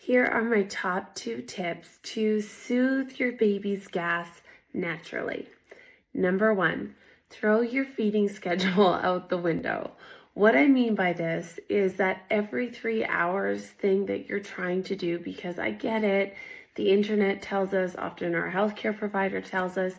Here are my top 2 tips to soothe your baby's gas naturally. Number 1, throw your feeding schedule out the window. What I mean by this is that every 3 hours thing that you're trying to do, because I get it, the internet tells us, often our healthcare provider tells us,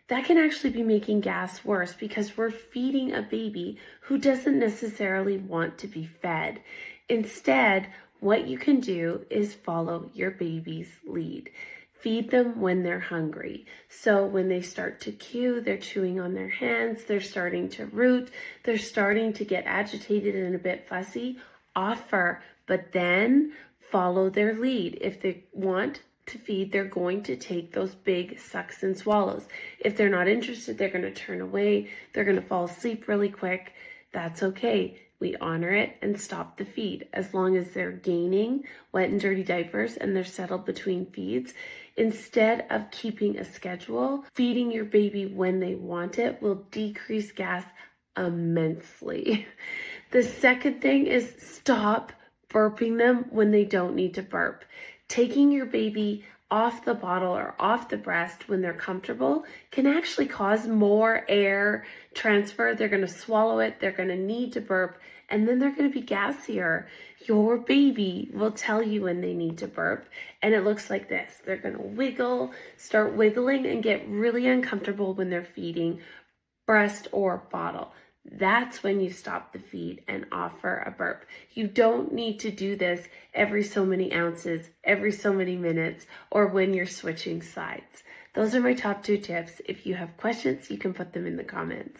that can actually be making gas worse because we're feeding a baby who doesn't necessarily want to be fed. Instead, what you can do is follow your baby's lead. Feed them when they're hungry. So when they start to chew, they're chewing on their hands, they're starting to root, they're starting to get agitated and a bit fussy, offer, but then follow their lead. If they want to feed, they're going to take those big sucks and swallows. If they're not interested, they're going to turn away, they're going to fall asleep really quick. That's okay. We honor it and stop the feed as long as they're gaining wet and dirty diapers and they're settled between feeds. Instead of keeping a schedule, feeding your baby when they want it will decrease gas immensely. The second thing is stop burping them when they don't need to burp. Taking your baby off the bottle or off the breast when they're comfortable can actually cause more air transfer. They're going to swallow it, they're going to need to burp, and then they're going to be gassier. Your baby will tell you when they need to burp, and it looks like this. They're going to wiggle, start wiggling, and get really uncomfortable when they're feeding breast or bottle. That's when you stop the feed and offer a burp. You don't need to do this every so many ounces, every so many minutes, or when you're switching sides. Those are my top 2 tips. If you have questions, you can put them in the comments.